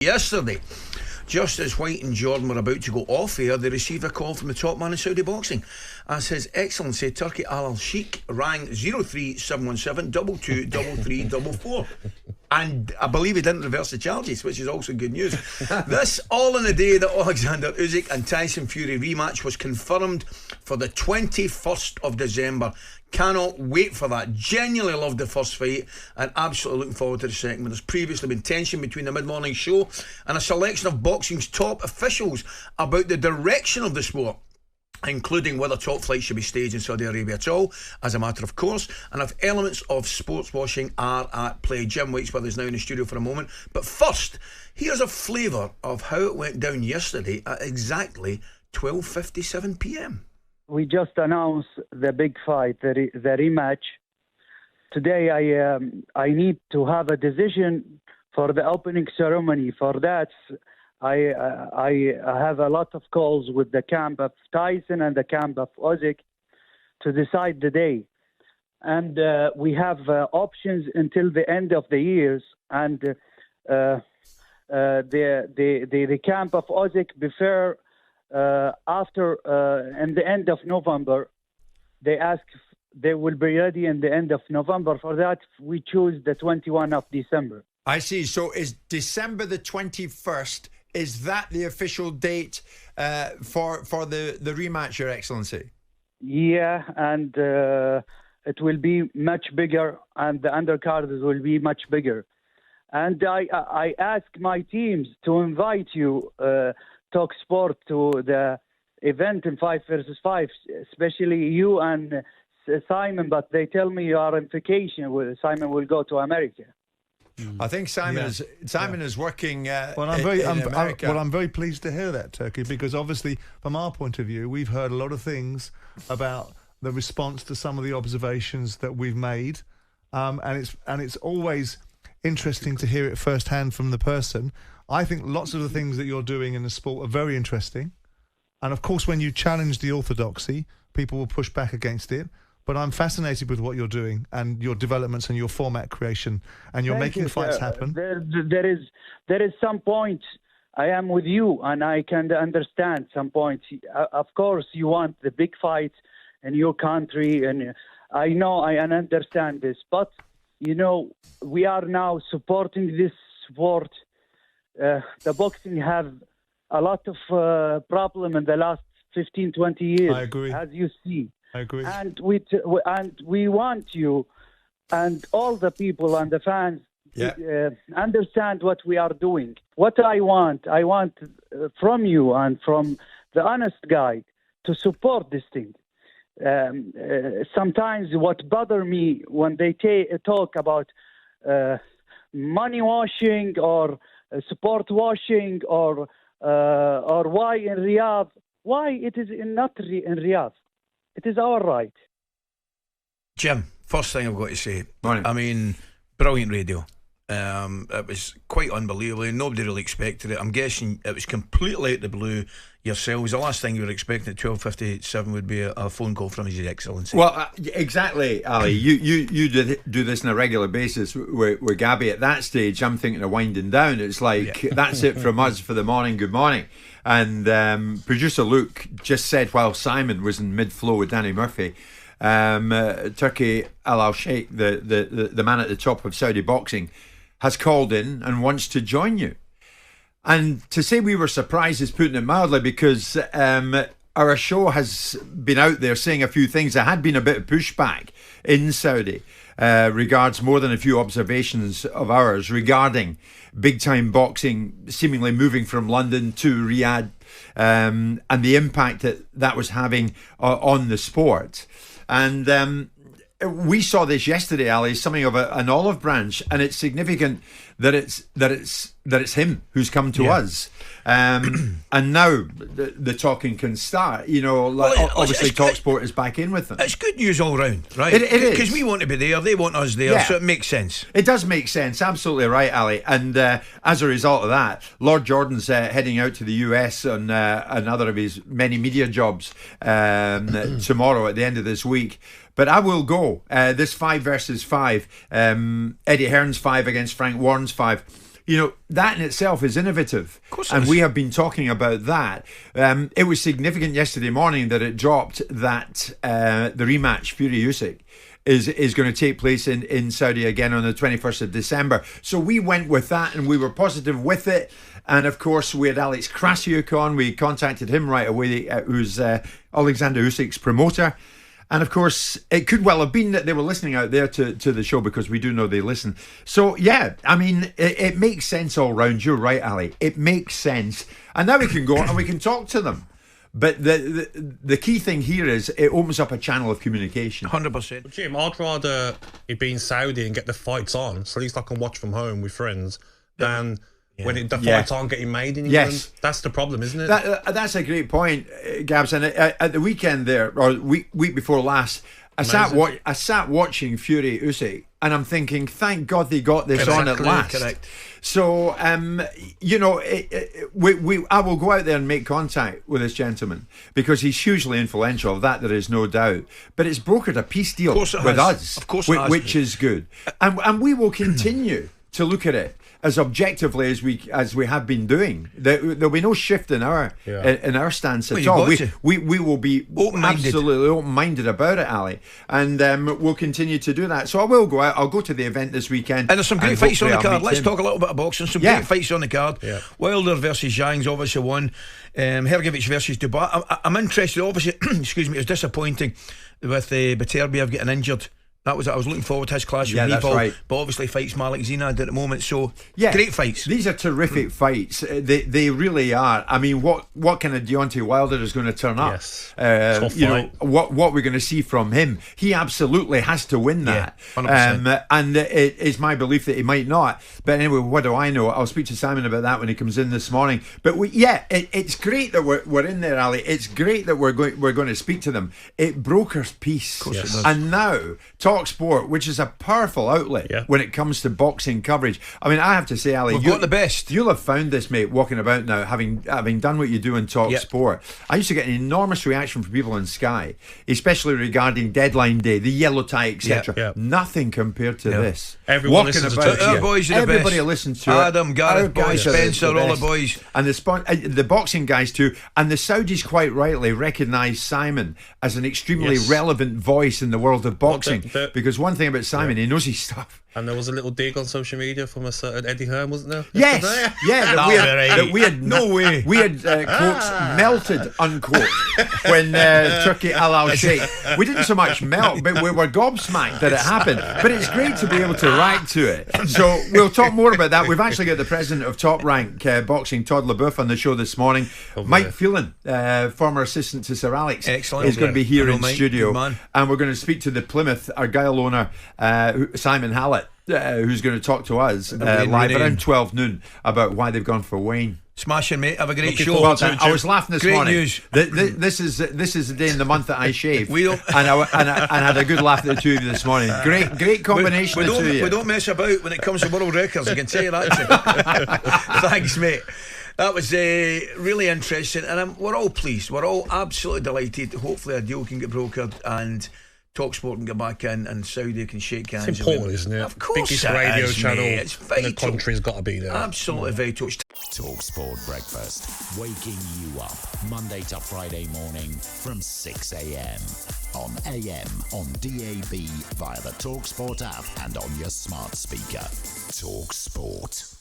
yesterday, just as White and Jordan were about to go off air, they received a call from the top man in Saudi boxing. As His Excellency Turki Alalshikh rang 03717 223344. And I believe he didn't reverse the charges, which is also good news. This all in the day that Alexander Usyk and Tyson Fury rematch was confirmed for the 21st of December. Cannot wait for that. Genuinely loved the first fight and absolutely looking forward to the second one. There's previously been tension between the mid-morning show and a selection of boxing's top officials about the direction of the sport, including whether top flights should be staged in Saudi Arabia at all, as a matter of course, and if elements of sports washing are at play. Jim White's with us now in the studio for a moment. But first, here's a flavour of how it went down yesterday at exactly 12:57 p.m. We just announced the big fight, the rematch. Today I need to have a decision for the opening ceremony. For that, I have a lot of calls with the camp of Tyson and the camp of Usyk to decide the day. And we have options until the end of the years. And the camp of Usyk prefer after in the end of November. They ask if they will be ready in the end of November. For that, we choose the 21 of December. I see. So is December the 21st, is that the official date for the rematch, Your Excellency? Yeah, and it will be much bigger, and the undercards will be much bigger. And I ask my teams to invite you, talkSPORT, to the event in 5 versus 5, especially you and Simon, but they tell me you are on vacation. Simon will go to America. I think Simon is working well, I'm very pleased to hear that, Turkey, because obviously from our point of view, we've heard a lot of things about the response to some of the observations that we've made, and it's always interesting to hear it firsthand from the person. I think lots of the things that you're doing in the sport are very interesting, and of course when you challenge the orthodoxy, people will push back against it. But I'm fascinated with what you're doing and your developments and your format creation, and you're making fights happen. There is some points I am with you, and I can understand some points. Of course, you want the big fights in your country, and I know I understand this. But you know, we are now supporting this sport. The boxing have a lot of problem in the last 15, 20 years. I agree. As you see. I agree. And we want you and all the people and the fans to understand what we are doing. What I want from you and from the honest guy to support this thing. Sometimes what bother me when they talk about money washing or support washing or why in Riyadh, why it is not in Riyadh. It is our right. Jim, first thing I've got to say, Morning. I mean, brilliant radio. It was quite unbelievable. Nobody really expected it. I'm guessing it was completely out the blue yourselves. The last thing you were expecting at 12:57 would be a phone call from His Excellency. Well, exactly, Ali. You do this on a regular basis with Gabby. At that stage, I'm thinking of winding down. It's like, that's it from us for the morning. Good morning. And producer Luke just said, while Simon was in mid-flow with Danny Murphy, Turki Alalshikh, the man at the top of Saudi boxing, has called in and wants to join you. And to say we were surprised is putting it mildly, because our show has been out there saying a few things. There had been a bit of pushback in Saudi regards more than a few observations of ours regarding big-time boxing seemingly moving from London to Riyadh, and the impact that was having on the sport. And we saw this yesterday, Ali, something of an olive branch, and it's significant that it's him who's come to us, and now the talking can start. You know, obviously talkSPORT is back in with them. It's good news all round, right? It is, because we want to be there, they want us there, so it makes sense. It does make sense, absolutely right, Ali. And as a result of that, Lord Jordan's heading out to the US on another of his many media jobs tomorrow at the end of this week. But I will go. This 5 versus 5, Eddie Hearn's 5 against Frank Warren's 5. that in itself is innovative. Of course it and is. we have been talking about that. It was significant yesterday morning that it dropped that the rematch, Fury-Usyk, is going to take place in Saudi again on the 21st of December. So we went with that and we were positive with it. And of course, we had Alex Krasiuk on. We contacted him right away, who's Alexander Usyk's promoter. And of course, it could well have been that they were listening out there to the show, because we do know they listen. So, yeah, I mean, it makes sense all round. You're right, Ali. It makes sense. And now we can go and we can talk to them. But the key thing here is it opens up a channel of communication. 100%. But Jim, I'd rather it be in Saudi and get the fights on, so at least I can watch from home with friends, than when the fights aren't getting made in England. Yes. That's the problem, isn't it? That's a great point, Gabs. And at the weekend there, or week before last, I sat watching Fury Usyk, and I'm thinking, thank God they got this on at last. Correct. So, I will go out there and make contact with this gentleman, because he's hugely influential. That there is no doubt. But it's brokered a peace deal with us, of course, which is good, and we will continue to look at it as objectively as we have been doing. There'll be no shift in our stance at all. We will be absolutely open-minded about it, Ali, and we'll continue to do that. So I will go out. I'll go to the event this weekend. And there's some great fights on the card. Let's talk a little bit of boxing. Some great fights on the card. Yeah. Wilder versus Zhang's obviously one. Hergovic versus Dubois. I'm interested. Obviously, excuse me, it was disappointing with Beterbiev getting injured. That was it. I was looking forward to his clash with Nepal, right. but obviously fights Malik Zinad at the moment. So great fights. These are terrific fights. They really are. I mean, what kind of Deontay Wilder is going to turn up? Yes. Tough fight. What we're going to see from him? He absolutely has to win that. 100%. And it is my belief that he might not. But anyway, what do I know? I'll speak to Simon about that when he comes in this morning. But it's great that we're in there, Ali. It's great that we're going to speak to them. It brokers peace. Of course it does. And now talkSPORT, which is a powerful outlet when it comes to boxing coverage. I mean, I have to say, Ali, we've got the best. You'll have found this, mate, walking about now, having done what you do in talkSPORT. I used to get an enormous reaction from people on Sky, especially regarding deadline day, the yellow tie, etc. Nothing compared to this. Everyone listens to it. Our boys are the Everybody best. listens to Adam, it. Gareth, Our guys are Spencer, the all the best. boys. And the boxing guys too. And the Saudis quite rightly recognise Simon as an extremely relevant voice in the world of boxing. Because one thing about Simon, he knows his stuff. And there was a little dig on social media from a certain Eddie Hearn, wasn't there? Yes, we had no way. We had quotes melted, unquote, when Turki Alalshikh. We didn't so much melt, but we were gobsmacked that it happened. But it's great to be able to react to it. So we'll talk more about that. We've actually got the president of Top Rank Boxing, Todd LeBoeuf, on the show this morning. Mike Phelan, former assistant to Sir Alex, is going to be here in studio, and we're going to speak to the Plymouth Argyle owner, Simon Hallett, who's going to talk to us live around 12 noon about why they've gone for Wayne. Smashing, mate. Have a great show. Well, I was laughing this morning. News. This is the day in the month that I shave. and I had a good laugh at the two of you this morning. Great combination. We don't mess about when it comes to world records. I can tell you that. Thanks, mate. That was really interesting, and we're all pleased. We're all absolutely delighted. Hopefully, a deal can get brokered and talkSPORT can get back in, and Saudi can shake hands. It's important, isn't it? Of course, biggest radio channel in the country's got to be there. Absolutely vital. talkSPORT Breakfast, waking you up Monday to Friday morning from 6 a.m. on AM, on DAB, via the talkSPORT app, and on your smart speaker. talkSPORT.